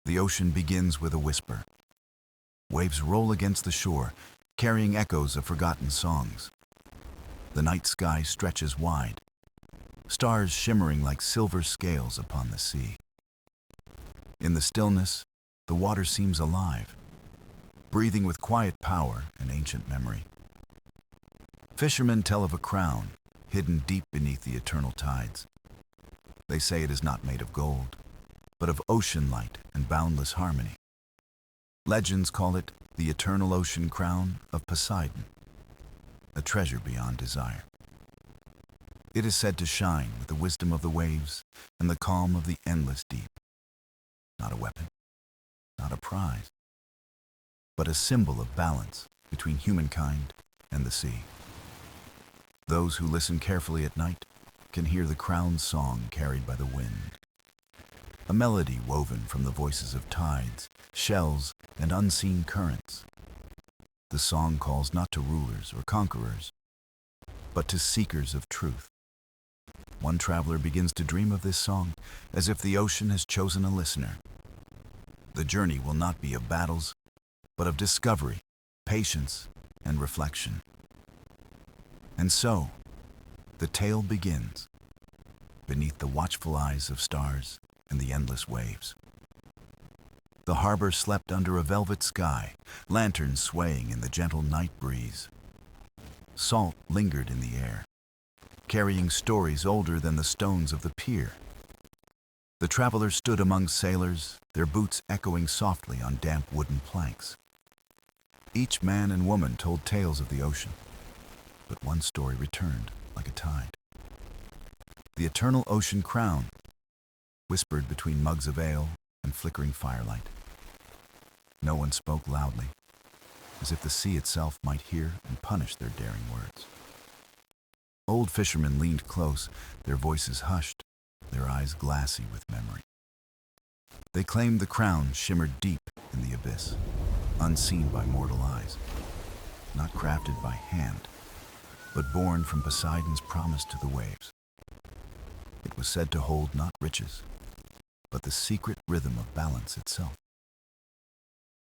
The ocean begins with a whisper. Waves roll against the shore, carrying echoes of forgotten songs. The night sky stretches wide, stars shimmering like silver scales upon the sea. In the stillness, the water seems alive, breathing with quiet power and ancient memory. Fishermen tell of a crown hidden deep beneath the eternal tides. They say it is not made of gold, but of ocean light and boundless harmony. Legends call it the eternal ocean crown of Poseidon, a treasure beyond desire. It is said to shine with the wisdom of the waves and the calm of the endless deep. Not a weapon, not a prize, but a symbol of balance between humankind and the sea. Those who listen carefully at night can hear the crown's song carried by the wind, a melody woven from the voices of tides, shells, and unseen currents. The song calls not to rulers or conquerors, but to seekers of truth. One traveler begins to dream of this song as if the ocean has chosen a listener. The journey will not be of battles, but of discovery, patience, and reflection. And so, the tale begins, beneath the watchful eyes of stars and the endless waves. The harbor slept under a velvet sky, lanterns swaying in the gentle night breeze. Salt lingered in the air, carrying stories older than the stones of the pier. The travelers stood among sailors, their boots echoing softly on damp wooden planks. Each man and woman told tales of the ocean, but one story returned like a tide. The eternal ocean crown, whispered between mugs of ale and flickering firelight. No one spoke loudly, as if the sea itself might hear and punish their daring words. Old fishermen leaned close, their voices hushed, their eyes glassy with memory. They claimed the crown shimmered deep in the abyss, unseen by mortal eyes, not crafted by hand, but born from Poseidon's promise to the waves. It was said to hold not riches, but the secret rhythm of balance itself.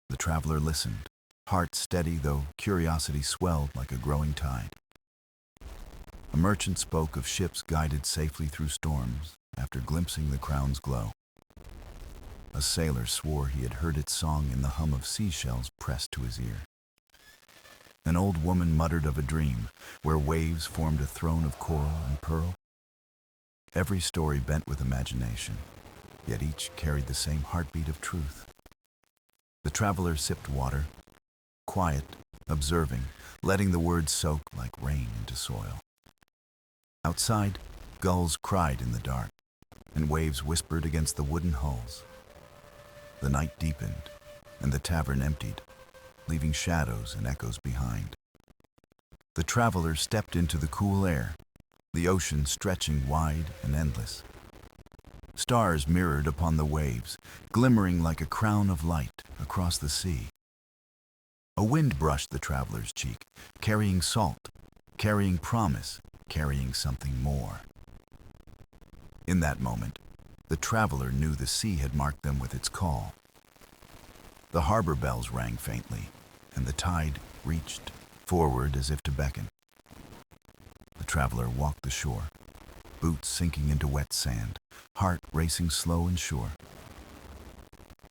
The traveler listened, heart steady though curiosity swelled like a growing tide. A merchant spoke of ships guided safely through storms after glimpsing the crown's glow. A sailor swore he had heard its song in the hum of seashells pressed to his ear. An old woman muttered of a dream where waves formed a throne of coral and pearl. Every story bent with imagination, yet each carried the same heartbeat of truth. The traveler sipped water, quiet, observing, letting the words soak like rain into soil. Outside, gulls cried in the dark, and waves whispered against the wooden hulls. The night deepened, and the tavern emptied, leaving shadows and echoes behind. The traveler stepped into the cool air, the ocean stretching wide and endless. Stars mirrored upon the waves, glimmering like a crown of light across the sea. A wind brushed the traveler's cheek, carrying salt, carrying promise, carrying something more. In that moment, the traveler knew the sea had marked them with its call. The harbor bells rang faintly, and the tide reached forward as if to beckon. The traveler walked the shore, boots sinking into wet sand, heart racing slow and sure.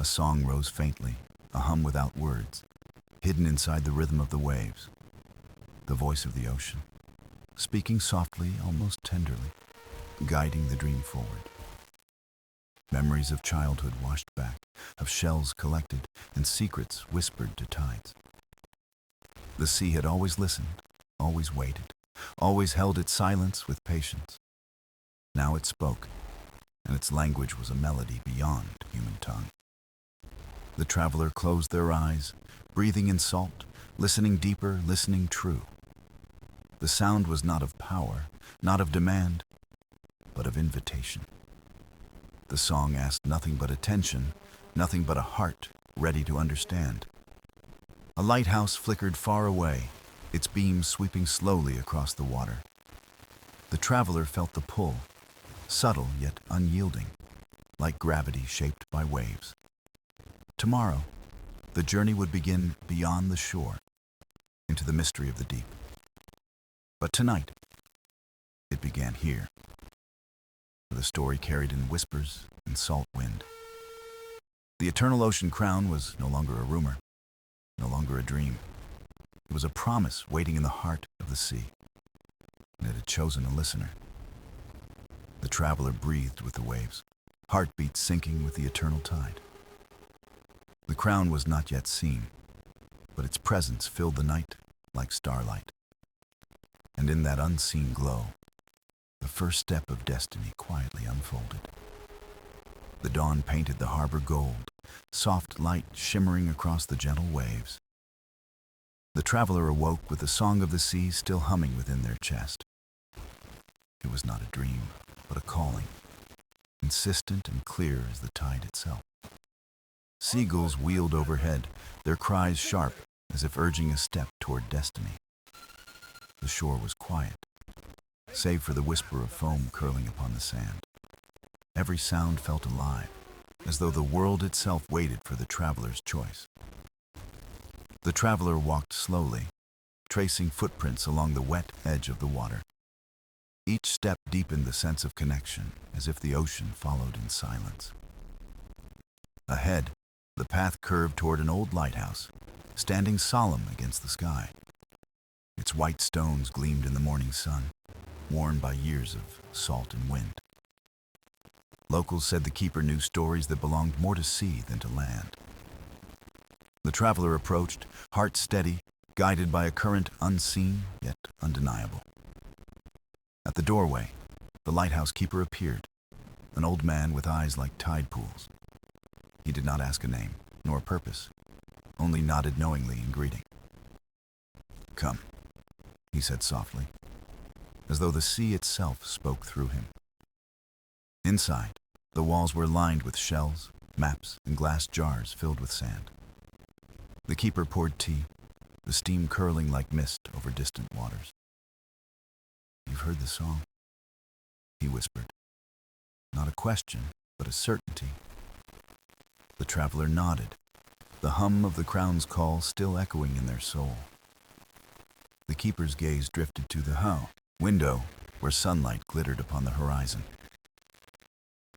A song rose faintly, a hum without words, hidden inside the rhythm of the waves. The voice of the ocean, speaking softly, almost tenderly, guiding the dream forward. Memories of childhood washed back, of shells collected and secrets whispered to tides. The sea had always listened, always waited, always held its silence with patience. Now it spoke, and its language was a melody beyond human tongue. The traveler closed their eyes, breathing in salt, listening deeper, listening true. The sound was not of power, not of demand, but of invitation. The song asked nothing but attention, nothing but a heart ready to understand. A lighthouse flickered far away, its beams sweeping slowly across the water. The traveler felt the pull, subtle yet unyielding, like gravity shaped by waves. Tomorrow, the journey would begin beyond the shore, into the mystery of the deep. But tonight, it began here, with a story carried in whispers and salt wind. The eternal ocean crown was no longer a rumor, no longer a dream. It was a promise waiting in the heart of the sea, and it had chosen a listener. The traveler breathed with the waves, heartbeat sinking with the eternal tide. The crown was not yet seen, but its presence filled the night like starlight. And in that unseen glow, the first step of destiny quietly unfolded. The dawn painted the harbor gold, soft light shimmering across the gentle waves. The traveler awoke with the song of the sea still humming within their chest. It was not a dream, but a calling, insistent and clear as the tide itself. Seagulls wheeled overhead, their cries sharp as if urging a step toward destiny. The shore was quiet, save for the whisper of foam curling upon the sand. Every sound felt alive, as though the world itself waited for the traveler's choice. The traveler walked slowly, tracing footprints along the wet edge of the water. Each step deepened the sense of connection, as if the ocean followed in silence. Ahead, the path curved toward an old lighthouse, standing solemn against the sky. Its white stones gleamed in the morning sun, worn by years of salt and wind. Locals said the keeper knew stories that belonged more to sea than to land. The traveler approached, heart steady, guided by a current unseen yet undeniable. At the doorway, the lighthouse keeper appeared, an old man with eyes like tide pools. He did not ask a name, nor a purpose, only nodded knowingly in greeting. "Come," he said softly, as though the sea itself spoke through him. Inside, the walls were lined with shells, maps, and glass jars filled with sand. The keeper poured tea, the steam curling like mist over distant waters. "You've heard the song," he whispered. Not a question, but a certainty. The traveler nodded, the hum of the crown's call still echoing in their soul. The keeper's gaze drifted to the window where sunlight glittered upon the horizon.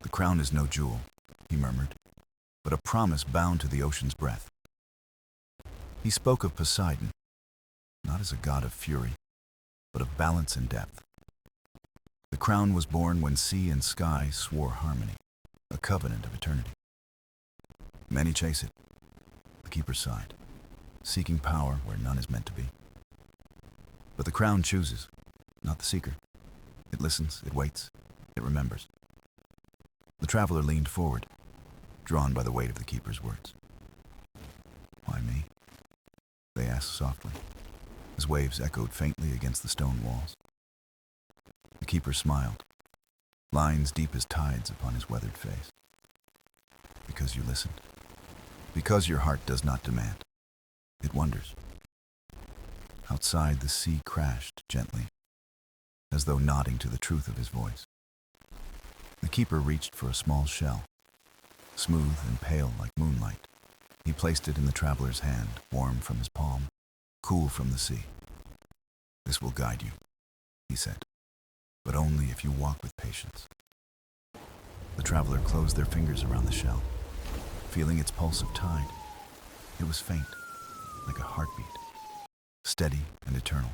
"The crown is no jewel," he murmured, "but a promise bound to the ocean's breath." He spoke of Poseidon, not as a god of fury, but of balance and depth. The crown was born when sea and sky swore harmony, a covenant of eternity. Many chase it, the keeper sighed, seeking power where none is meant to be. But the crown chooses, not the seeker. It listens, it waits, it remembers. The traveler leaned forward, drawn by the weight of the keeper's words. "Why me?" they asked softly, as waves echoed faintly against the stone walls. The keeper smiled, lines deep as tides upon his weathered face. "Because you listened. Because your heart does not demand. It wonders." Outside, the sea crashed gently, as though nodding to the truth of his voice. The keeper reached for a small shell, smooth and pale like moonlight. He placed it in the traveler's hand, warm from his palm, cool from the sea. "This will guide you," he said, "but only if you walk with patience." The traveler closed their fingers around the shell, feeling its pulse of tide. It was faint, like a heartbeat, steady and eternal,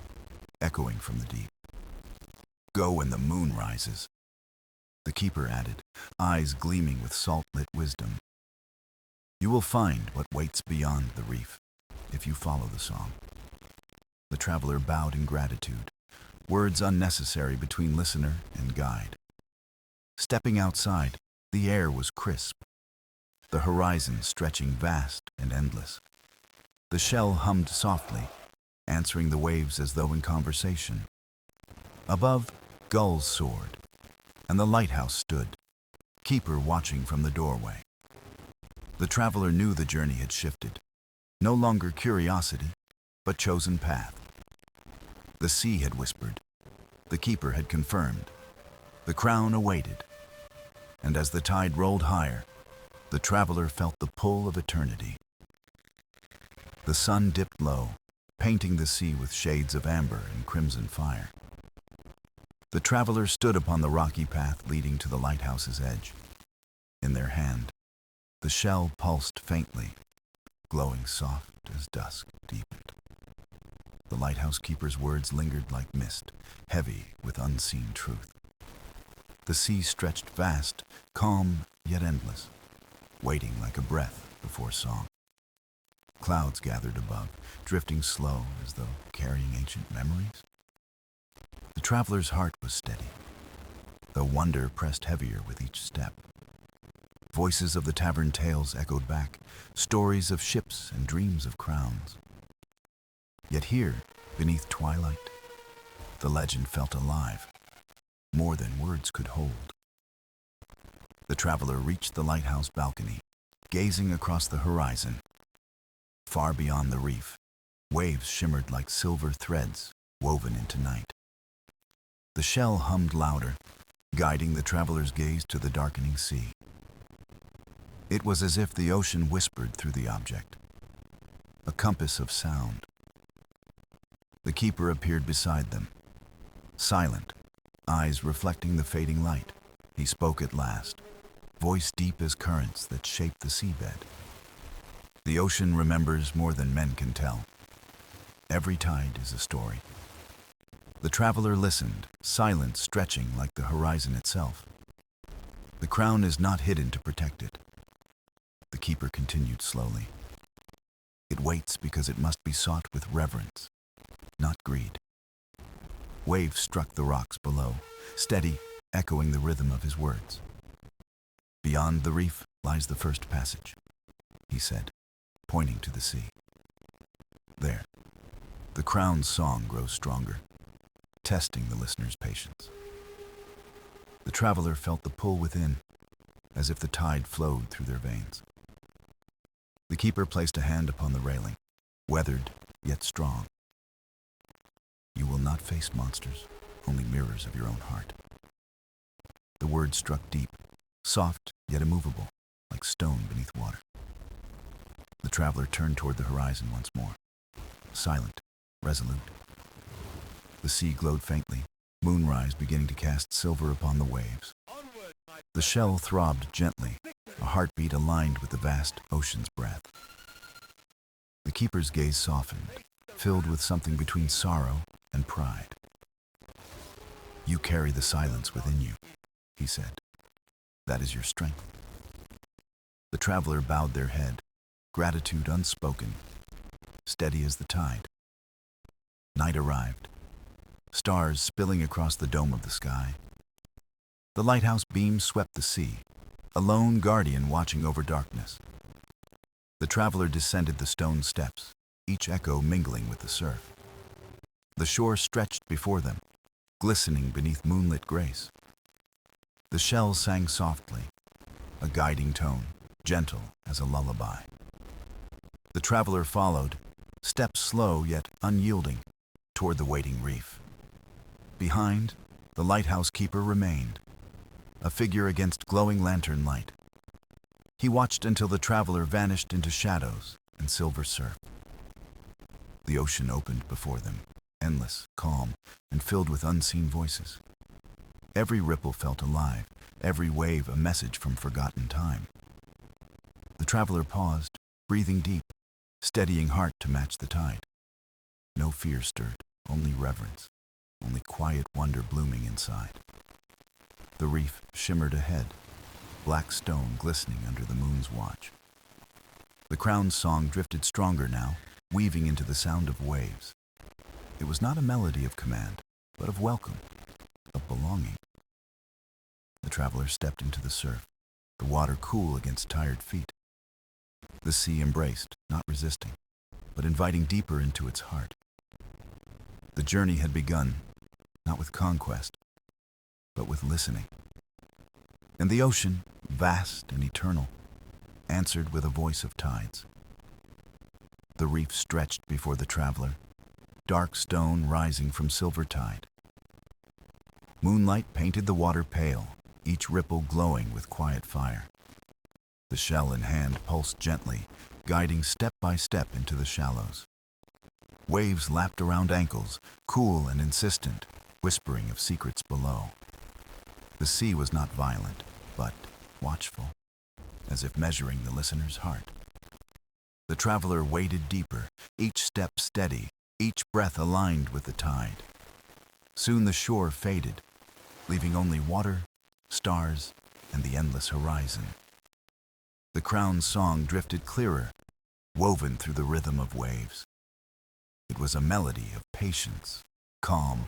echoing from the deep. "Go when the moon rises," the keeper added, eyes gleaming with salt-lit wisdom. "You will find what waits beyond the reef, if you follow the song." The traveler bowed in gratitude, words unnecessary between listener and guide. Stepping outside, the air was crisp, the horizon stretching vast and endless. The shell hummed softly, answering the waves as though in conversation. Above, gulls soared, and the lighthouse stood, keeper watching from the doorway. The traveler knew the journey had shifted, no longer curiosity, but chosen path. The sea had whispered, the keeper had confirmed, the crown awaited, and as the tide rolled higher, The traveler felt the pull of eternity. The sun dipped low, painting the sea with shades of amber and crimson fire. The traveler stood upon the rocky path leading to the lighthouse's edge. In their hand, the shell pulsed faintly, glowing soft as dusk deepened. The lighthouse keeper's words lingered like mist, heavy with unseen truth. The sea stretched vast, calm yet endless, waiting like a breath before song. Clouds gathered above, drifting slow as though carrying ancient memories. The traveler's heart was steady, though wonder pressed heavier with each step. Voices of the tavern tales echoed back, stories of ships and dreams of crowns. Yet here, beneath twilight, the legend felt alive, more than words could hold. The traveler reached the lighthouse balcony, gazing across the horizon. Far beyond the reef, waves shimmered like silver threads woven into night. The shell hummed louder, guiding the traveler's gaze to the darkening sea. It was as if the ocean whispered through the object, a compass of sound. The keeper appeared beside them, silent, eyes reflecting the fading light. He spoke at last, voice deep as currents that shape the seabed. The ocean remembers more than men can tell. Every tide is a story. The traveler listened, silence stretching like the horizon itself. The crown is not hidden to protect it. The keeper continued slowly. It waits because it must be sought with reverence, not greed. Waves struck the rocks below, steady, echoing the rhythm of his words. Beyond the reef lies the first passage, he said, pointing to the sea. There, the crown's song grows stronger, testing the listener's patience. The traveler felt the pull within, as if the tide flowed through their veins. The keeper placed a hand upon the railing, weathered yet strong. You will not face monsters, only mirrors of your own heart. The words struck deep, soft yet immovable, like stone beneath water. The traveler turned toward the horizon once more, silent, resolute. The sea glowed faintly, moonrise beginning to cast silver upon the waves. The shell throbbed gently, a heartbeat aligned with the vast ocean's breath. The keeper's gaze softened, filled with something between sorrow and pride. You carry the silence within you, he said. That is your strength. The traveler bowed their head, gratitude unspoken, steady as the tide. Night arrived, stars spilling across the dome of the sky. The lighthouse beam swept the sea, a lone guardian watching over darkness. The traveler descended the stone steps, each echo mingling with the surf. The shore stretched before them, glistening beneath moonlit grace. The shell sang softly, a guiding tone, gentle as a lullaby. The traveler followed, steps slow yet unyielding, toward the waiting reef. Behind, the lighthouse keeper remained, a figure against glowing lantern light. He watched until the traveler vanished into shadows and silver surf. The ocean opened before them, endless, calm, and filled with unseen voices. Every ripple felt alive, every wave a message from forgotten time. The traveler paused, breathing deep, steadying heart to match the tide. No fear stirred, only reverence, only quiet wonder blooming inside. The reef shimmered ahead, black stone glistening under the moon's watch. The crown's song drifted stronger now, weaving into the sound of waves. It was not a melody of command, but of welcome, of belonging. The traveler stepped into the surf, the water cool against tired feet. The sea embraced, not resisting, but inviting deeper into its heart. The journey had begun, not with conquest, but with listening. And the ocean, vast and eternal, answered with a voice of tides. The reef stretched before the traveler, dark stone rising from silver tide. Moonlight painted the water pale, each ripple glowing with quiet fire. The shell in hand pulsed gently, guiding step by step into the shallows. Waves lapped around ankles, cool and insistent, whispering of secrets below. The sea was not violent, but watchful, as if measuring the listener's heart. The traveler waded deeper, each step steady, each breath aligned with the tide. Soon the shore faded, leaving only water, stars, and the endless horizon. The crown's song drifted clearer, woven through the rhythm of waves. It was a melody of patience, calm,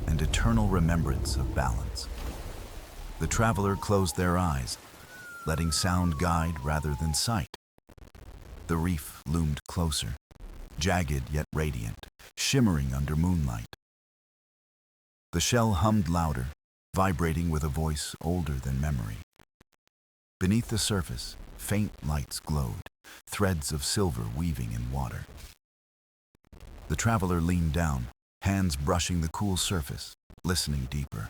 and eternal remembrance of balance. The traveler closed their eyes, letting sound guide rather than sight. The reef loomed closer, jagged yet radiant, shimmering under moonlight. The shell hummed louder, vibrating with a voice older than memory. Beneath the surface, faint lights glowed, threads of silver weaving in water. The traveler leaned down, hands brushing the cool surface, listening deeper.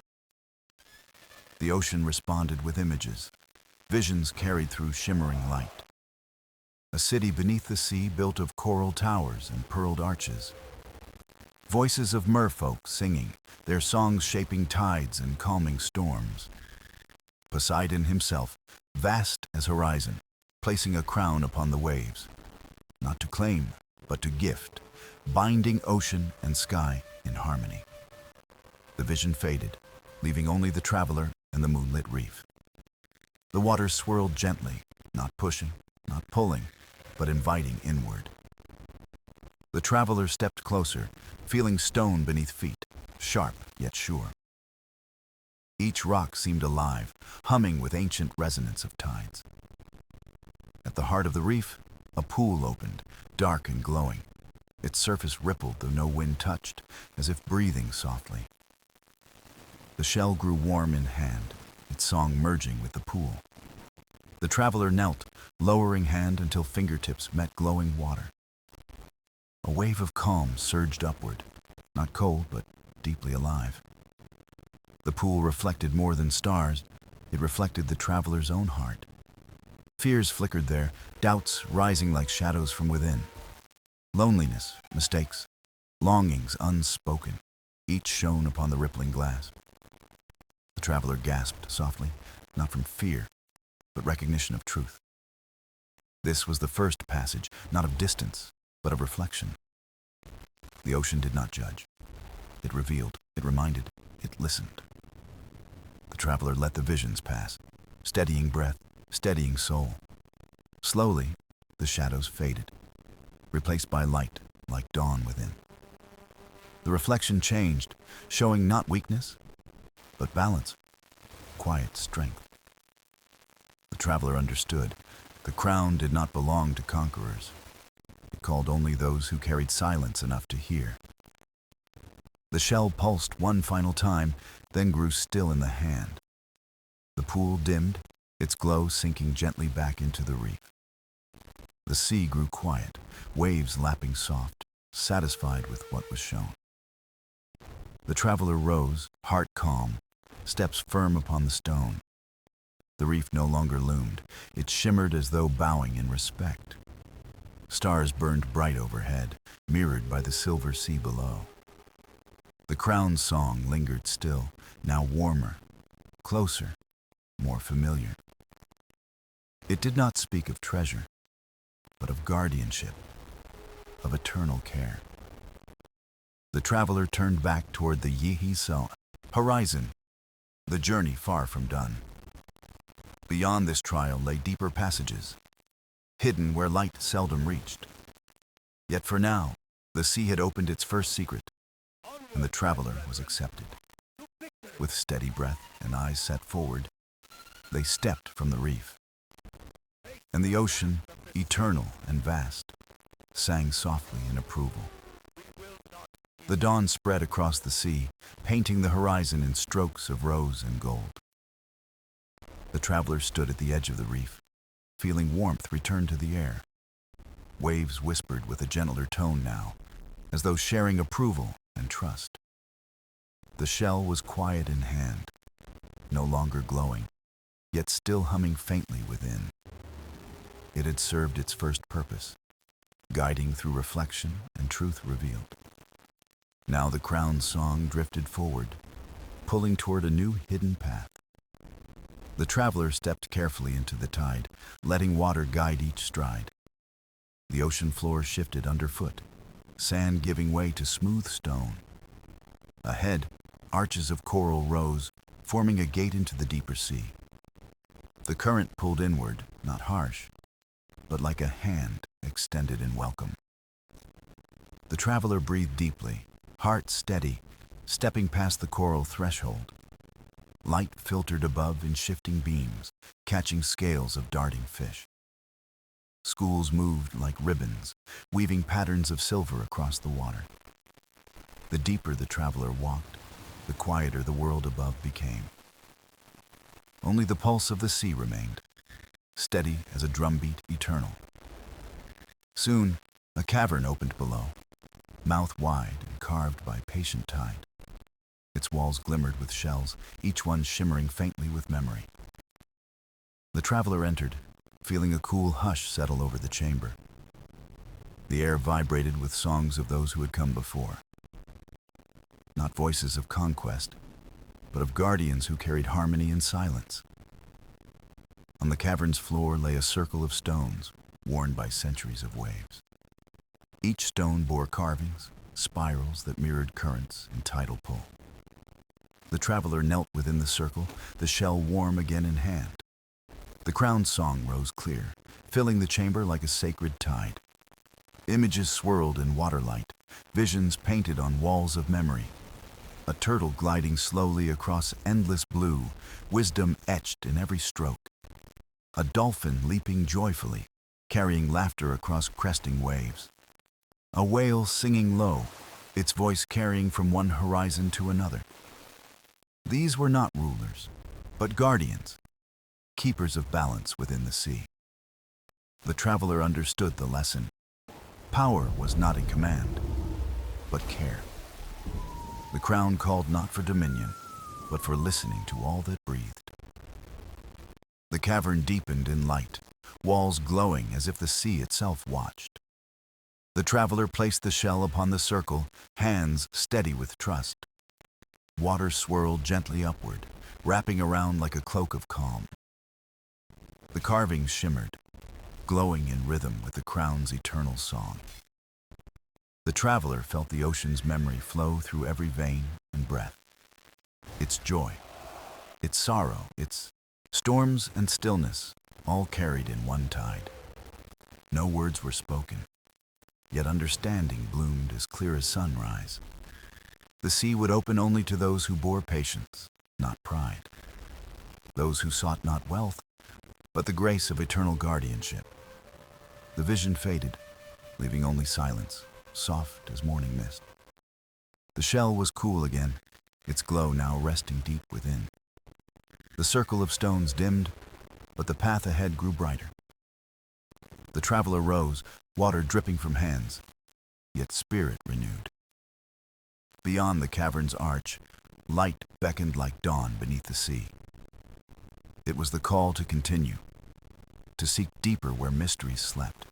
The ocean responded with images, visions carried through shimmering light. A city beneath the sea built of coral towers and pearled arches. Voices of merfolk singing, their songs shaping tides and calming storms. Poseidon himself, vast as horizon, placing a crown upon the waves, not to claim, but to gift, binding ocean and sky in harmony. The vision faded, leaving only the traveler and the moonlit reef. The water swirled gently, not pushing, not pulling, but inviting inward. The traveler stepped closer, feeling stone beneath feet, sharp yet sure. Each rock seemed alive, humming with ancient resonance of tides. At the heart of the reef, a pool opened, dark and glowing. Its surface rippled though no wind touched, as if breathing softly. The shell grew warm in hand, its song merging with the pool. The traveler knelt, lowering hand until fingertips met glowing water. A wave of calm surged upward, not cold but deeply alive. The pool reflected more than stars, it reflected the traveler's own heart. Fears flickered there, doubts rising like shadows from within. Loneliness, mistakes, longings unspoken, each shone upon the rippling glass. The traveler gasped softly, not from fear, but recognition of truth. This was the first passage, not of distance, but of reflection. The ocean did not judge. It revealed, it reminded, it listened. The traveler let the visions pass, steadying breath, steadying soul. Slowly, the shadows faded, replaced by light like dawn within. The reflection changed, showing not weakness, but balance, quiet strength. The traveler understood. The crown did not belong to conquerors. It called only those who carried silence enough to hear. The shell pulsed one final time, then grew still in the hand. The pool dimmed, its glow sinking gently back into the reef. The sea grew quiet, waves lapping soft, satisfied with what was shown. The traveler rose, heart calm, steps firm upon the stone. The reef no longer loomed. It shimmered as though bowing in respect. Stars burned bright overhead, mirrored by the silver sea below. The crown's song lingered still, now warmer, closer, more familiar. It did not speak of treasure, but of guardianship, of eternal care. The traveler turned back toward the Yihi-So horizon, the journey far from done. Beyond this trial lay deeper passages, hidden where light seldom reached. Yet for now, the sea had opened its first secret, and the traveler was accepted. With steady breath and eyes set forward, they stepped from the reef. And the ocean, eternal and vast, sang softly in approval. The dawn spread across the sea, painting the horizon in strokes of rose and gold. The traveler stood at the edge of the reef, feeling warmth return to the air. Waves whispered with a gentler tone now, as though sharing approval and trust. The shell was quiet in hand, no longer glowing, yet still humming faintly within. It had served its first purpose, guiding through reflection and truth revealed. Now the crown's song drifted forward, pulling toward a new hidden path. The traveler stepped carefully into the tide, letting water guide each stride. The ocean floor shifted underfoot, sand giving way to smooth stone. Ahead, arches of coral rose, forming a gate into the deeper sea. The current pulled inward, not harsh, but like a hand extended in welcome. The traveler breathed deeply, heart steady, stepping past the coral threshold. Light filtered above in shifting beams, catching scales of darting fish. Schools moved like ribbons, weaving patterns of silver across the water. The deeper the traveler walked, the quieter the world above became. Only the pulse of the sea remained, steady as a drumbeat eternal. Soon, a cavern opened below, mouth wide and carved by patient tide. Its walls glimmered with shells, each one shimmering faintly with memory. The traveler entered, feeling a cool hush settle over the chamber. The air vibrated with songs of those who had come before. Not voices of conquest, but of guardians who carried harmony in silence. On the cavern's floor lay a circle of stones, worn by centuries of waves. Each stone bore carvings, spirals that mirrored currents and tidal pull. The traveler knelt within the circle, the shell warm again in hand. The crown's song rose clear, filling the chamber like a sacred tide. Images swirled in waterlight, visions painted on walls of memory. A turtle gliding slowly across endless blue, wisdom etched in every stroke. A dolphin leaping joyfully, carrying laughter across cresting waves. A whale singing low, its voice carrying from one horizon to another. These were not rulers, but guardians, keepers of balance within the sea. The traveler understood the lesson. Power was not in command, but care. The crown called not for dominion, but for listening to all that breathed. The cavern deepened in light, walls glowing as if the sea itself watched. The traveler placed the shell upon the circle, hands steady with trust. Water swirled gently upward, wrapping around like a cloak of calm. The carvings shimmered, glowing in rhythm with the crown's eternal song. The traveler felt the ocean's memory flow through every vein and breath. Its joy, its sorrow, its storms and stillness, all carried in one tide. No words were spoken, yet understanding bloomed as clear as sunrise. The sea would open only to those who bore patience, not pride. Those who sought not wealth, but the grace of eternal guardianship. The vision faded, leaving only silence, soft as morning mist. The shell was cool again, its glow now resting deep within. The circle of stones dimmed, but the path ahead grew brighter. The traveler rose, water dripping from hands, yet spirit renewed. Beyond the cavern's arch, light beckoned like dawn beneath the sea. It was the call to continue, to seek deeper where mysteries slept.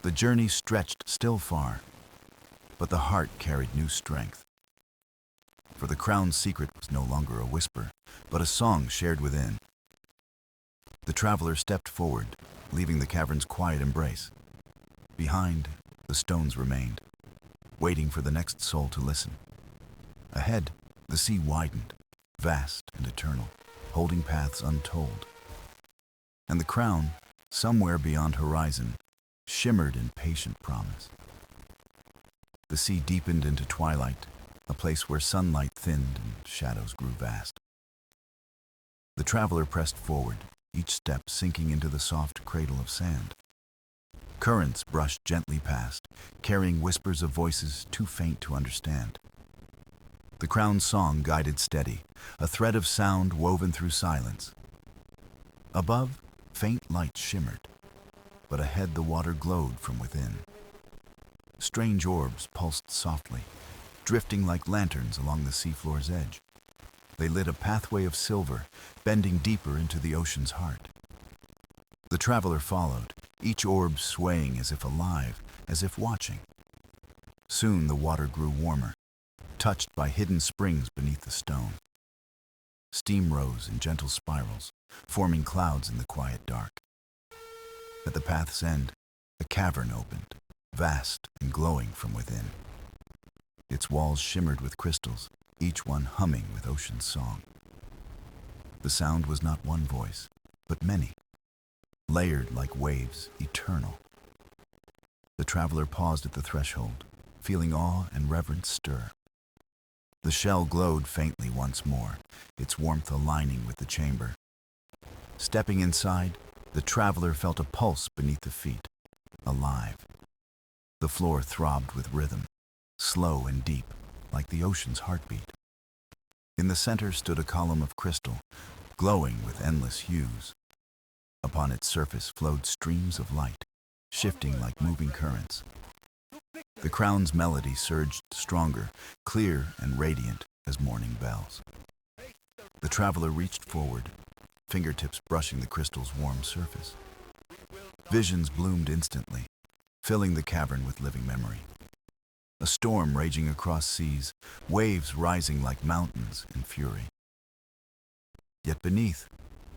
The journey stretched still far, but the heart carried new strength. For the crown's secret was no longer a whisper, but a song shared within. The traveler stepped forward, leaving the cavern's quiet embrace. Behind, the stones remained, waiting for the next soul to listen. Ahead, the sea widened, vast and eternal, holding paths untold. And the crown, somewhere beyond horizon, shimmered in patient promise. The sea deepened into twilight, a place where sunlight thinned and shadows grew vast. The traveler pressed forward, each step sinking into the soft cradle of sand. Currents brushed gently past, carrying whispers of voices too faint to understand. The crown's song guided steady, a thread of sound woven through silence. Above, faint light shimmered, but ahead the water glowed from within. Strange orbs pulsed softly, drifting like lanterns along the seafloor's edge. They lit a pathway of silver, bending deeper into the ocean's heart. The traveler followed, each orb swaying as if alive, as if watching. Soon the water grew warmer, touched by hidden springs beneath the stone. Steam rose in gentle spirals, forming clouds in the quiet dark. At the path's end, a cavern opened, vast and glowing from within. Its walls shimmered with crystals, each one humming with ocean's song. The sound was not one voice, but many, layered like waves, eternal. The traveler paused at the threshold, feeling awe and reverence stir. The shell glowed faintly once more, its warmth aligning with the chamber. Stepping inside, the traveler felt a pulse beneath the feet, alive. The floor throbbed with rhythm, slow and deep, like the ocean's heartbeat. In the center stood a column of crystal, glowing with endless hues. Upon its surface flowed streams of light, shifting like moving currents. The crown's melody surged stronger, clear and radiant as morning bells. The traveler reached forward, fingertips brushing the crystal's warm surface. Visions bloomed instantly, filling the cavern with living memory. A storm raging across seas, waves rising like mountains in fury. Yet beneath,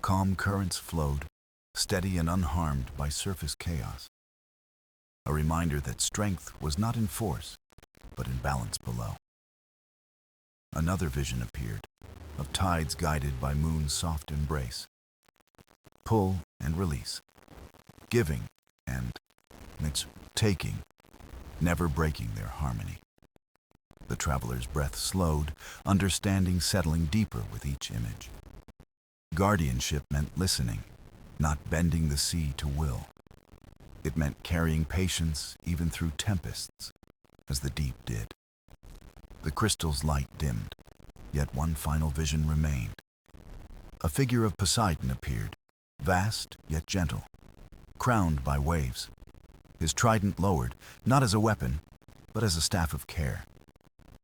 calm currents flowed, steady and unharmed by surface chaos. A reminder that strength was not in force, but in balance below. Another vision appeared, of tides guided by moon's soft embrace. Pull and release, giving and taking, never breaking their harmony. The traveler's breath slowed, understanding settling deeper with each image. Guardianship meant listening, not bending the sea to will. It meant carrying patience even through tempests, as the deep did. The crystal's light dimmed, yet one final vision remained. A figure of Poseidon appeared, vast yet gentle, crowned by waves. His trident lowered, not as a weapon, but as a staff of care.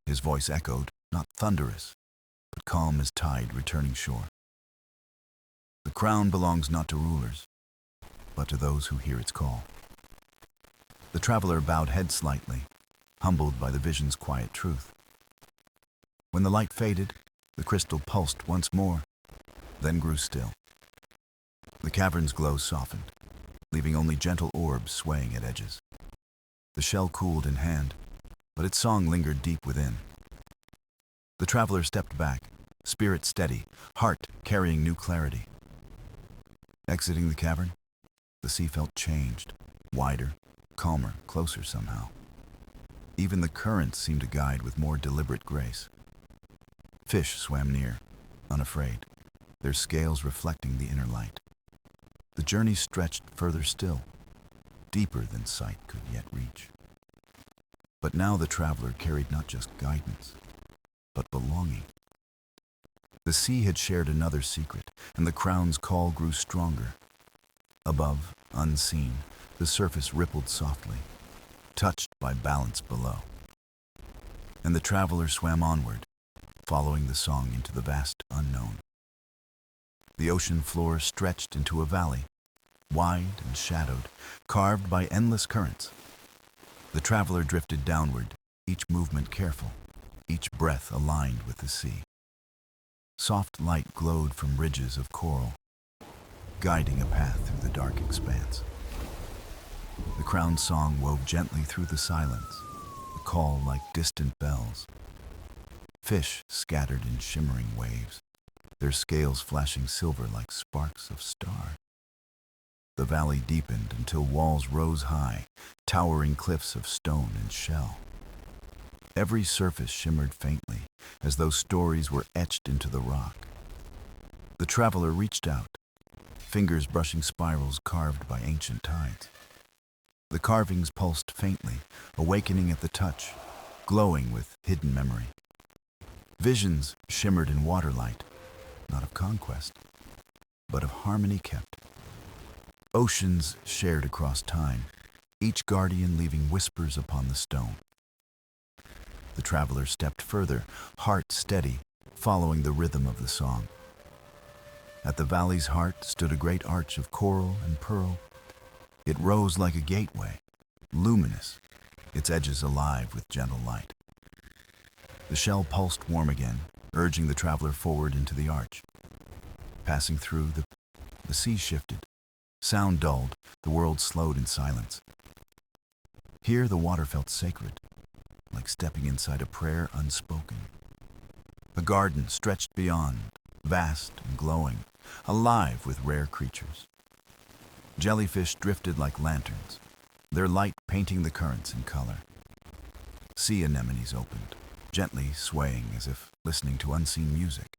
His voice echoed, not thunderous, but calm as tide returning shore. The crown belongs not to rulers, but to those who hear its call. The traveler bowed head slightly, humbled by the vision's quiet truth. When the light faded, the crystal pulsed once more, then grew still. The cavern's glow softened, leaving only gentle orbs swaying at edges. The shell cooled in hand, but its song lingered deep within. The traveler stepped back, spirit steady, heart carrying new clarity. Exiting the cavern, the sea felt changed, wider, calmer, closer somehow. Even the currents seemed to guide with more deliberate grace. Fish swam near, unafraid, their scales reflecting the inner light. The journey stretched further still, deeper than sight could yet reach. But now the traveler carried not just guidance, but belonging. The sea had shared another secret, and the crown's call grew stronger. Above, unseen, the surface rippled softly, touched by balance below. And the traveler swam onward, following the song into the vast unknown. The ocean floor stretched into a valley, wide and shadowed, carved by endless currents. The traveler drifted downward, each movement careful, each breath aligned with the sea. Soft light glowed from ridges of coral, guiding a path through the dark expanse. The crown's song wove gently through the silence, a call like distant bells. Fish scattered in shimmering waves, their scales flashing silver like sparks of stars. The valley deepened until walls rose high, towering cliffs of stone and shell. Every surface shimmered faintly, as though stories were etched into the rock. The traveler reached out, fingers brushing spirals carved by ancient tides. The carvings pulsed faintly, awakening at the touch, glowing with hidden memory. Visions shimmered in waterlight, not of conquest, but of harmony kept. Oceans shared across time, each guardian leaving whispers upon the stone. The traveler stepped further, heart steady, following the rhythm of the song. At the valley's heart stood a great arch of coral and pearl. It rose like a gateway, luminous, its edges alive with gentle light. The shell pulsed warm again, urging the traveler forward into the arch. Passing through, the sea shifted. Sound dulled, the world slowed in silence. Here the water felt sacred, like stepping inside a prayer unspoken. A garden stretched beyond, vast and glowing, alive with rare creatures. Jellyfish drifted like lanterns, their light painting the currents in color. Sea anemones opened, gently swaying as if listening to unseen music.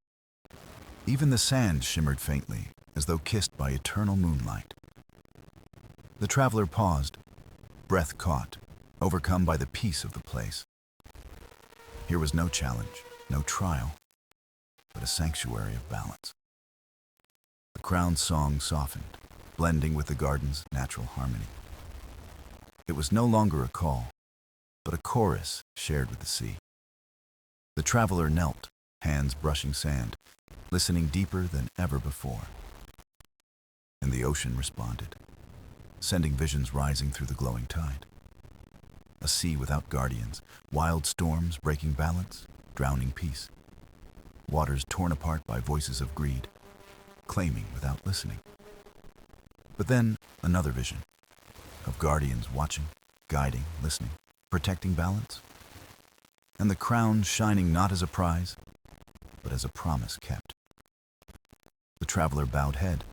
Even the sand shimmered faintly, as though kissed by eternal moonlight. The traveler paused, breath caught, overcome by the peace of the place. Here was no challenge, no trial, but a sanctuary of balance. The crown's song softened, blending with the garden's natural harmony. It was no longer a call, but a chorus shared with the sea. The traveler knelt, hands brushing sand, listening deeper than ever before. And the ocean responded, sending visions rising through the glowing tide. A sea without guardians, wild storms breaking balance, drowning peace. Waters torn apart by voices of greed, claiming without listening. But then another vision, of guardians watching, guiding, listening, protecting balance. And the crown shining not as a prize, but as a promise kept. The traveler bowed head,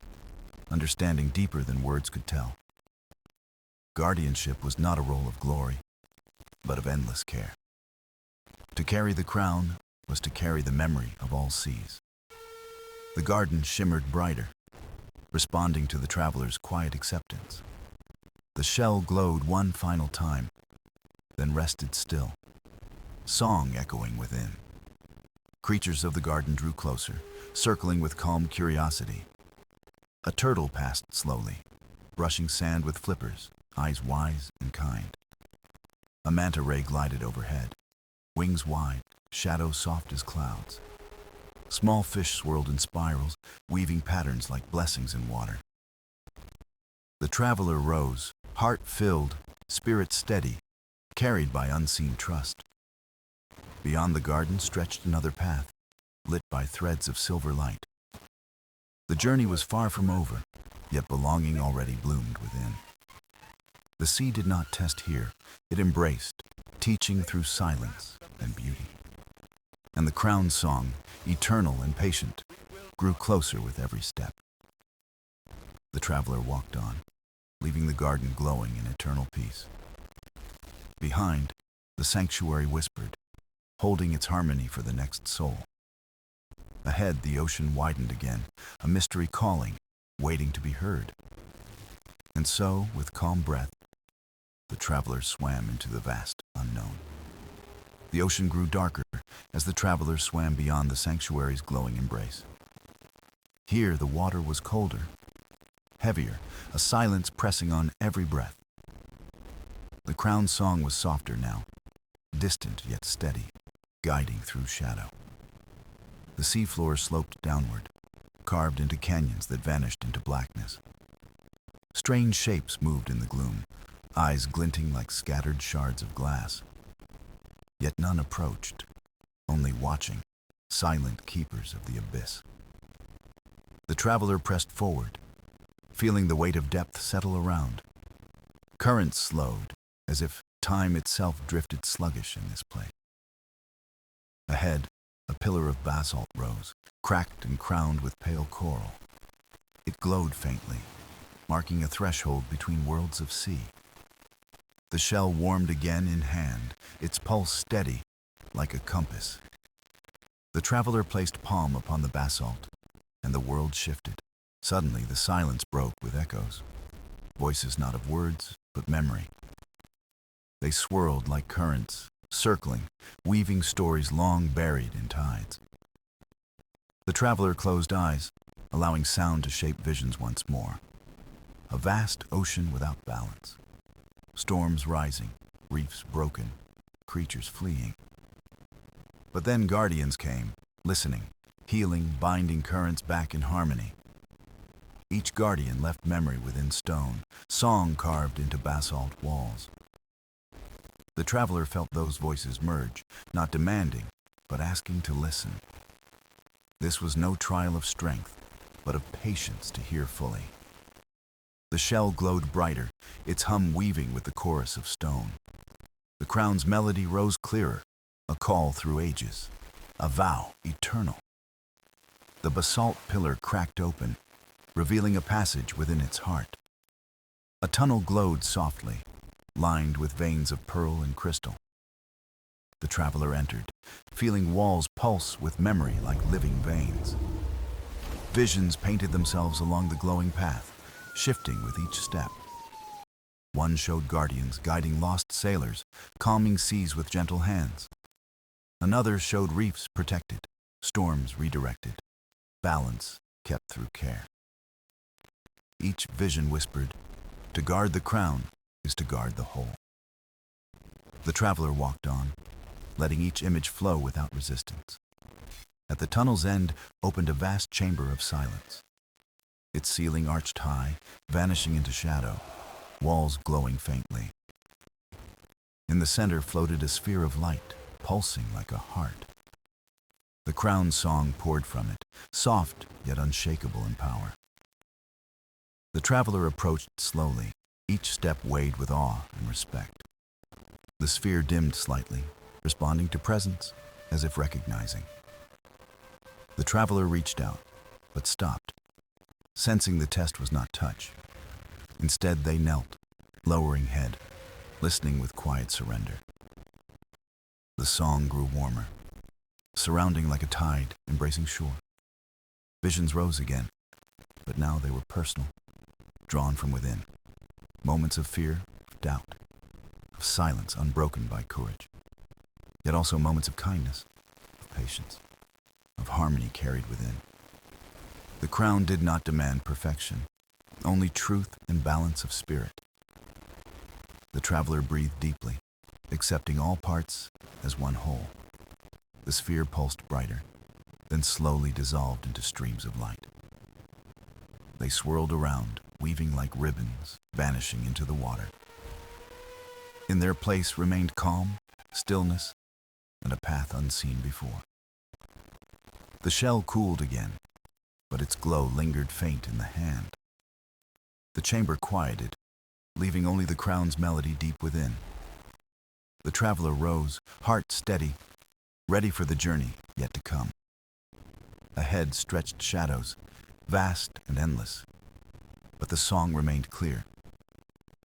understanding deeper than words could tell. Guardianship was not a role of glory, but of endless care. To carry the crown was to carry the memory of all seas. The garden shimmered brighter, responding to the traveler's quiet acceptance. The shell glowed one final time, then rested still, song echoing within. Creatures of the garden drew closer, circling with calm curiosity. A turtle passed slowly, brushing sand with flippers, eyes wise and kind. A manta ray glided overhead, wings wide, shadows soft as clouds. Small fish swirled in spirals, weaving patterns like blessings in water. The traveler rose, heart filled, spirit steady, carried by unseen trust. Beyond the garden stretched another path, lit by threads of silver light. The journey was far from over, yet belonging already bloomed within. The sea did not test here, it embraced, teaching through silence and beauty. And the crown song, eternal and patient, grew closer with every step. The traveler walked on, leaving the garden glowing in eternal peace. Behind, the sanctuary whispered, holding its harmony for the next soul. Ahead, the ocean widened again, a mystery calling, waiting to be heard. And so, with calm breath, the traveler swam into the vast unknown. The ocean grew darker as the traveler swam beyond the sanctuary's glowing embrace. Here, the water was colder, heavier, a silence pressing on every breath. The crown's song was softer now, distant yet steady, guiding through shadow. The seafloor sloped downward, carved into canyons that vanished into blackness. Strange shapes moved in the gloom, eyes glinting like scattered shards of glass. Yet none approached, only watching, silent keepers of the abyss. The traveler pressed forward, feeling the weight of depth settle around. Currents slowed, as if time itself drifted sluggish in this place. Ahead, a pillar of basalt rose, cracked and crowned with pale coral. It glowed faintly, marking a threshold between worlds of sea. The shell warmed again in hand, its pulse steady, like a compass. The traveler placed palm upon the basalt, and the world shifted. Suddenly, the silence broke with echoes, voices not of words, but memory. They swirled like currents, circling, weaving stories long buried in tides. The traveler closed eyes, allowing sound to shape visions once more. A vast ocean without balance. Storms rising, reefs broken, creatures fleeing. But then guardians came, listening, healing, binding currents back in harmony. Each guardian left memory within stone, song carved into basalt walls. The traveler felt those voices merge, not demanding, but asking to listen. This was no trial of strength, but of patience to hear fully. The shell glowed brighter, its hum weaving with the chorus of stone. The crown's melody rose clearer, a call through ages, a vow eternal. The basalt pillar cracked open, revealing a passage within its heart. A tunnel glowed softly, lined with veins of pearl and crystal. The traveler entered, feeling walls pulse with memory like living veins. Visions painted themselves along the glowing path, shifting with each step. One showed guardians guiding lost sailors, calming seas with gentle hands. Another showed reefs protected, storms redirected, balance kept through care. Each vision whispered, "To guard the crown is to guard the whole." The traveler walked on, letting each image flow without resistance. At the tunnel's end opened a vast chamber of silence. Its ceiling arched high, vanishing into shadow, walls glowing faintly. In the center floated a sphere of light, pulsing like a heart. The crown's song poured from it, soft yet unshakable in power. The traveler approached slowly, each step weighed with awe and respect. The sphere dimmed slightly, responding to presence, as if recognizing. The traveler reached out, but stopped, sensing the test was not touch. Instead, they knelt, lowering head, listening with quiet surrender. The song grew warmer, surrounding like a tide, embracing shore. Visions rose again, but now they were personal, drawn from within. Moments of fear, of doubt, of silence unbroken by courage. Yet also moments of kindness, of patience, of harmony carried within. The crown did not demand perfection, only truth and balance of spirit. The traveler breathed deeply, accepting all parts as one whole. The sphere pulsed brighter, then slowly dissolved into streams of light. They swirled around, weaving like ribbons, vanishing into the water. In their place remained calm, stillness, and a path unseen before. The shell cooled again, but its glow lingered faint in the hand. The chamber quieted, leaving only the crown's melody deep within. The traveler rose, heart steady, ready for the journey yet to come. Ahead stretched shadows, vast and endless, but the song remained clear.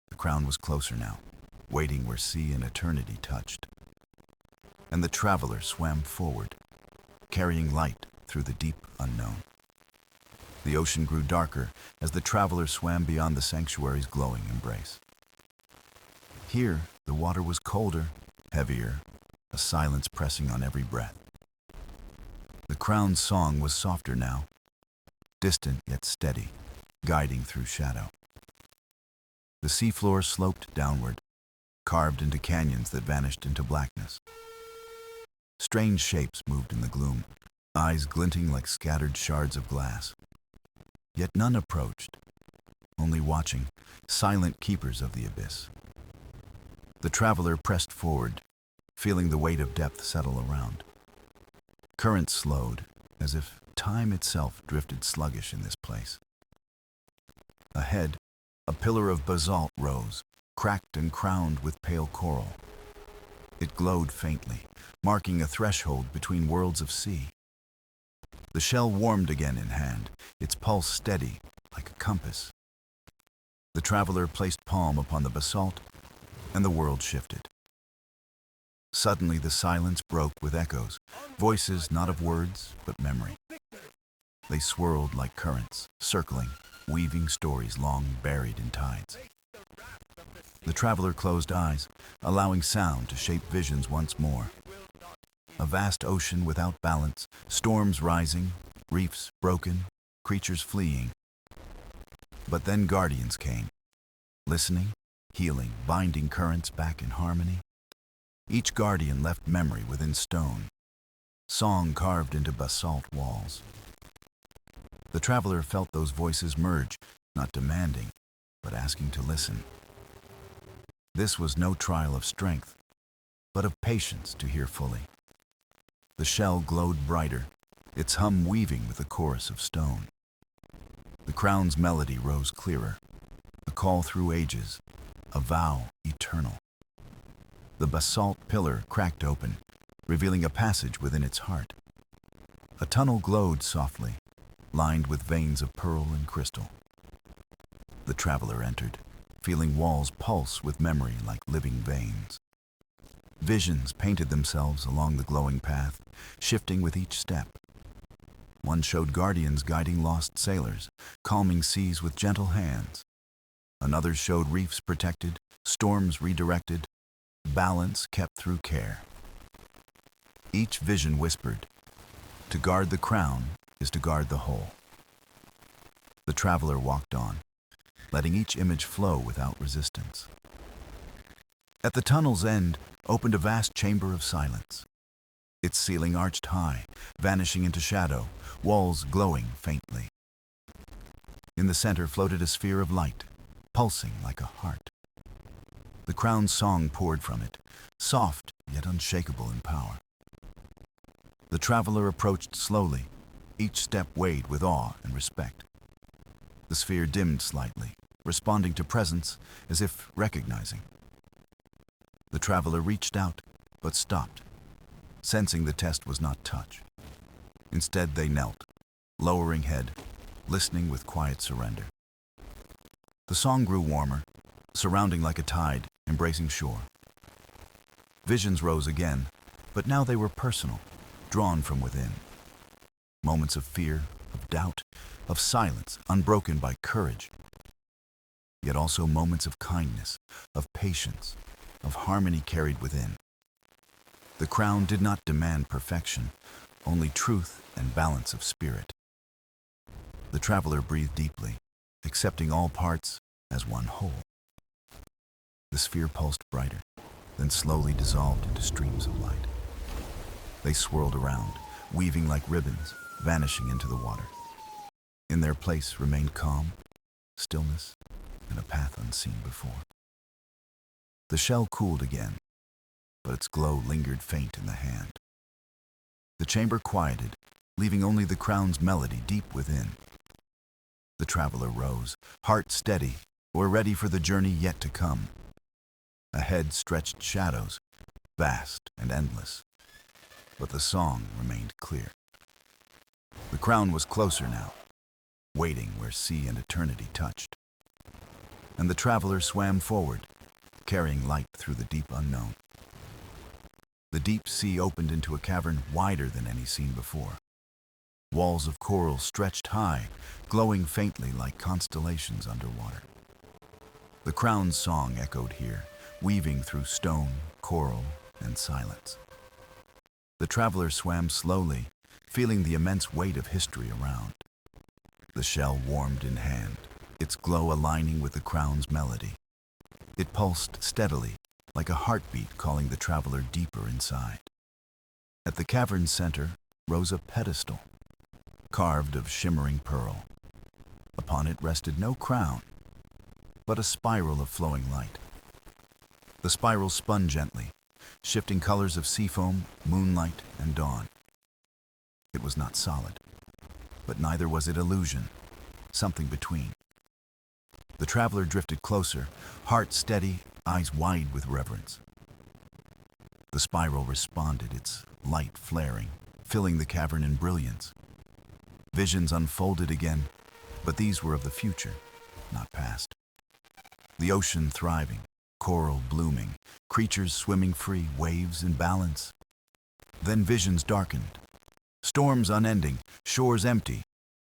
The crown was closer now, waiting where sea and eternity touched. And the traveler swam forward, carrying light through the deep unknown. The ocean grew darker as the traveler swam beyond the sanctuary's glowing embrace. Here, the water was colder, heavier, a silence pressing on every breath. The crown's song was softer now, distant yet steady, guiding through shadow. The seafloor sloped downward, carved into canyons that vanished into blackness. Strange shapes moved in the gloom, eyes glinting like scattered shards of glass. Yet none approached, only watching, silent keepers of the abyss. The traveler pressed forward, feeling the weight of depth settle around. Currents slowed, as if time itself drifted sluggish in this place. Ahead, a pillar of basalt rose, cracked and crowned with pale coral. It glowed faintly, marking a threshold between worlds of sea. The shell warmed again in hand, its pulse steady, like a compass. The traveler placed palm upon the basalt, and the world shifted. Suddenly the silence broke with echoes, voices not of words, but memory. They swirled like currents, circling, weaving stories long buried in tides. The traveler closed eyes, allowing sound to shape visions once more. A vast ocean without balance, storms rising, reefs broken, creatures fleeing. But then guardians came, listening, healing, binding currents back in harmony. Each guardian left memory within stone, song carved into basalt walls. The traveler felt those voices merge, not demanding, but asking to listen. This was no trial of strength, but of patience to hear fully. The shell glowed brighter, its hum weaving with a chorus of stone. The crown's melody rose clearer, a call through ages, a vow eternal. The basalt pillar cracked open, revealing a passage within its heart. A tunnel glowed softly, lined with veins of pearl and crystal. The traveler entered, feeling walls pulse with memory like living veins. Visions painted themselves along the glowing path, shifting with each step. One showed guardians guiding lost sailors, calming seas with gentle hands. Another showed reefs protected, storms redirected, balance kept through care. Each vision whispered, "To guard the crown is to guard the whole." The traveler walked on, letting each image flow without resistance. At the tunnel's end opened a vast chamber of silence. Its ceiling arched high, vanishing into shadow, walls glowing faintly. In the center floated a sphere of light, pulsing like a heart. The crown's song poured from it, soft yet unshakable in power. The traveler approached slowly, each step weighed with awe and respect. The sphere dimmed slightly, responding to presence as if recognizing. The traveler reached out, but stopped, sensing the test was not touch. Instead, they knelt, lowering head, listening with quiet surrender. The song grew warmer, surrounding like a tide, embracing shore. Visions rose again, but now they were personal, drawn from within. Moments of fear, of doubt, of silence, unbroken by courage. Yet also moments of kindness, of patience, of harmony carried within. The crown did not demand perfection, only truth and balance of spirit. The traveler breathed deeply, accepting all parts as one whole. The sphere pulsed brighter, then slowly dissolved into streams of light. They swirled around, weaving like ribbons, vanishing into the water. In their place remained calm, stillness, and a path unseen before. The shell cooled again, but its glow lingered faint in the hand. The chamber quieted, leaving only the crown's melody deep within. The traveler rose, heart steady, or ready for the journey yet to come. Ahead stretched shadows, vast and endless, but the song remained clear. The crown was closer now, waiting where sea and eternity touched. And the traveler swam forward, carrying light through the deep unknown. The deep sea opened into a cavern wider than any seen before. Walls of coral stretched high, glowing faintly like constellations underwater. The crown's song echoed here, weaving through stone, coral, and silence. The traveler swam slowly, feeling the immense weight of history around. The shell warmed in hand, its glow aligning with the crown's melody. It pulsed steadily, like a heartbeat calling the traveler deeper inside. At the cavern's center rose a pedestal, carved of shimmering pearl. Upon it rested no crown, but a spiral of flowing light. The spiral spun gently, shifting colors of seafoam, moonlight, and dawn. It was not solid, but neither was it illusion, something between. The traveler drifted closer, heart steady, eyes wide with reverence. The spiral responded, its light flaring, filling the cavern in brilliance. Visions unfolded again, but these were of the future, not past. The ocean thriving, coral blooming, creatures swimming free, waves in balance. Then visions darkened. Storms unending, shores empty,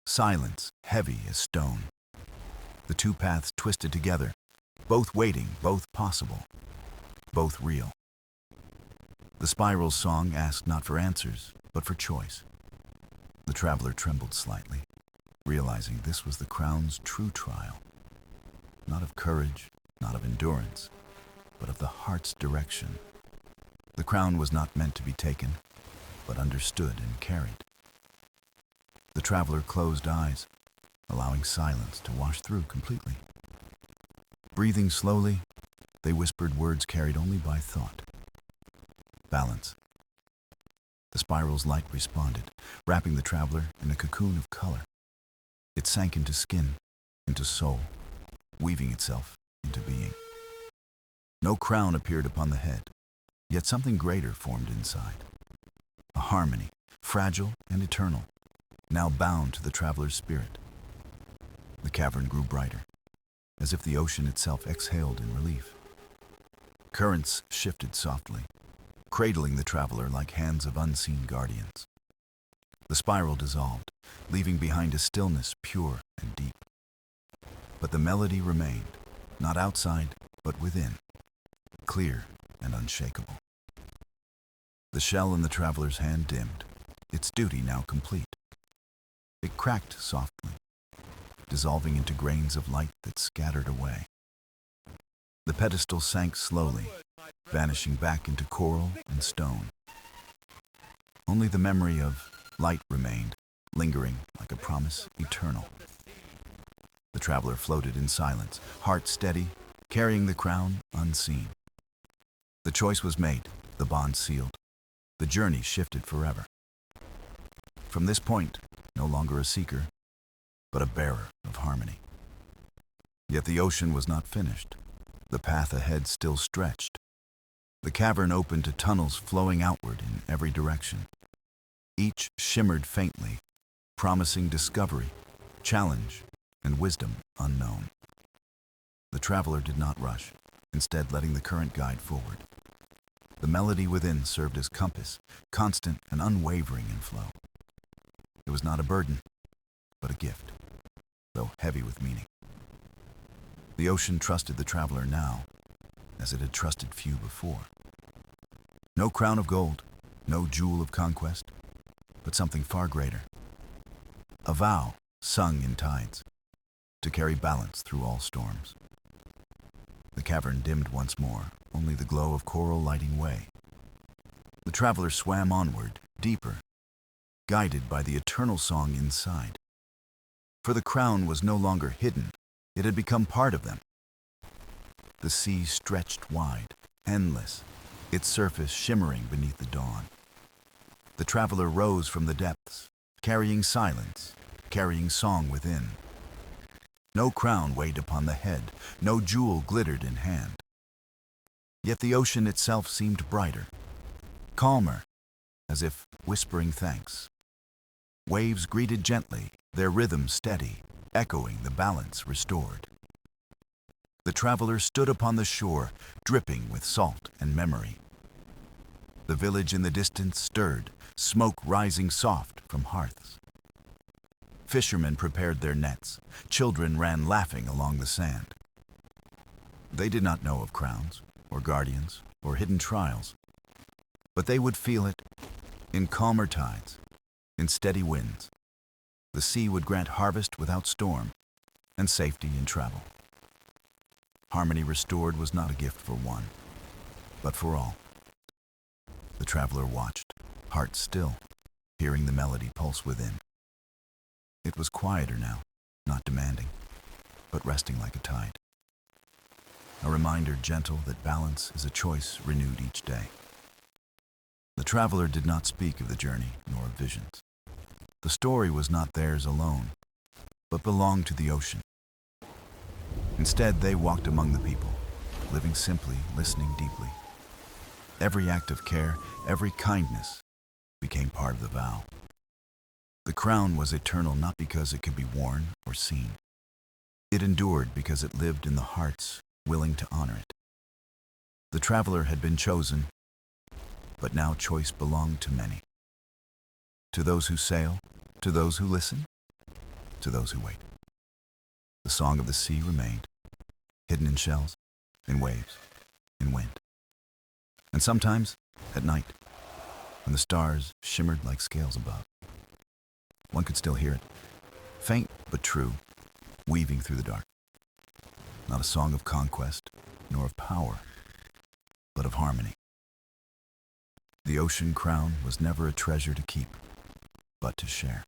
silence heavy as stone. The two paths twisted together, both waiting, both possible, both real. The spiral's song asked not for answers, but for choice. The traveler trembled slightly, realizing this was the crown's true trial. Not of courage, not of endurance, but of the heart's direction. The crown was not meant to be taken, but understood and carried. The traveler closed eyes, allowing silence to wash through completely. Breathing slowly, they whispered words carried only by thought. Balance. The spiral's light responded, wrapping the traveler in a cocoon of color. It sank into skin, into soul, weaving itself into being. No crown appeared upon the head, yet something greater formed inside. A harmony, fragile and eternal, now bound to the traveler's spirit. The cavern grew brighter, as if the ocean itself exhaled in relief. Currents shifted softly, cradling the traveler like hands of unseen guardians. The spiral dissolved, leaving behind a stillness pure and deep. But the melody remained, not outside, but within, clear and unshakable. The shell in the traveler's hand dimmed, its duty now complete. It cracked softly, dissolving into grains of light that scattered away. The pedestal sank slowly, vanishing back into coral and stone. Only the memory of light remained, lingering like a promise eternal. The traveler floated in silence, heart steady, carrying the crown unseen. The choice was made, the bond sealed. The journey shifted forever. From this point, no longer a seeker, but a bearer of harmony. Yet the ocean was not finished. The path ahead still stretched. The cavern opened to tunnels flowing outward in every direction. Each shimmered faintly, promising discovery, challenge, and wisdom unknown. The traveler did not rush, instead letting the current guide forward. The melody within served as compass, constant and unwavering in flow. It was not a burden, but a gift, though heavy with meaning. The ocean trusted the traveler now, as it had trusted few before. No crown of gold, no jewel of conquest, but something far greater. A vow sung in tides, to carry balance through all storms. The cavern dimmed once more, only the glow of coral lighting way. The traveler swam onward, deeper, guided by the eternal song inside. For the crown was no longer hidden, it had become part of them. The sea stretched wide, endless, its surface shimmering beneath the dawn. The traveler rose from the depths, carrying silence, carrying song within. No crown weighed upon the head, no jewel glittered in hand. Yet the ocean itself seemed brighter, calmer, as if whispering thanks. Waves greeted gently, their rhythm steady, echoing the balance restored. The traveler stood upon the shore, dripping with salt and memory. The village in the distance stirred, smoke rising soft from hearths. Fishermen prepared their nets. Children ran laughing along the sand. They did not know of crowns, or guardians, or hidden trials, but they would feel it in calmer tides, in steady winds. The sea would grant harvest without storm, and safety in travel. Harmony restored was not a gift for one, but for all. The traveler watched, heart still, hearing the melody pulse within. It was quieter now, not demanding, but resting like a tide. A reminder gentle that balance is a choice renewed each day. The traveler did not speak of the journey nor of visions. The story was not theirs alone, but belonged to the ocean. Instead, they walked among the people, living simply, listening deeply. Every act of care, every kindness became part of the vow. The crown was eternal not because it could be worn or seen. It endured because it lived in the hearts willing to honor it. The traveler had been chosen, but now choice belonged to many. To those who sail, to those who listen, to those who wait. The song of the sea remained, hidden in shells, in waves, in wind. And sometimes, at night, when the stars shimmered like scales above, one could still hear it, faint but true, weaving through the dark. Not a song of conquest, nor of power, but of harmony. The ocean crown was never a treasure to keep, but to share.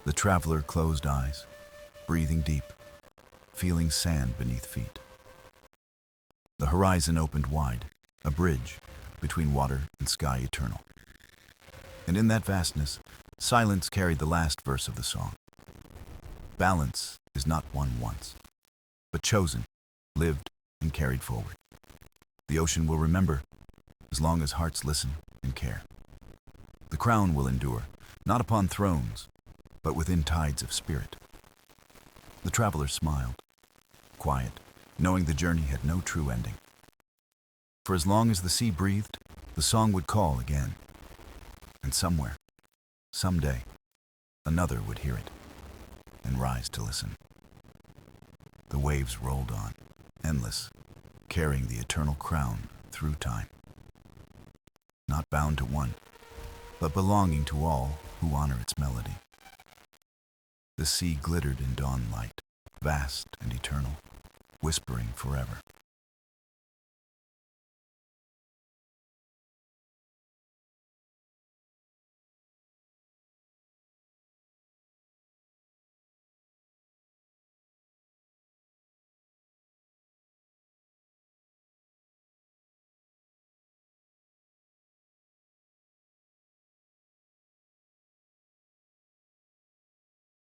The traveler closed eyes, breathing deep, feeling sand beneath feet. The horizon opened wide, a bridge between water and sky eternal. And in that vastness, silence carried the last verse of the song. Balance is not won once, but chosen, lived, and carried forward. The ocean will remember, as long as hearts listen and care. The crown will endure, not upon thrones, but within tides of spirit. The traveler smiled, quiet, knowing the journey had no true ending. For as long as the sea breathed, the song would call again. And somewhere, someday, another would hear it and rise to listen. The waves rolled on, endless, carrying the eternal crown through time. Not bound to one, but belonging to all who honor its melody. The sea glittered in dawn light, vast and eternal, whispering forever.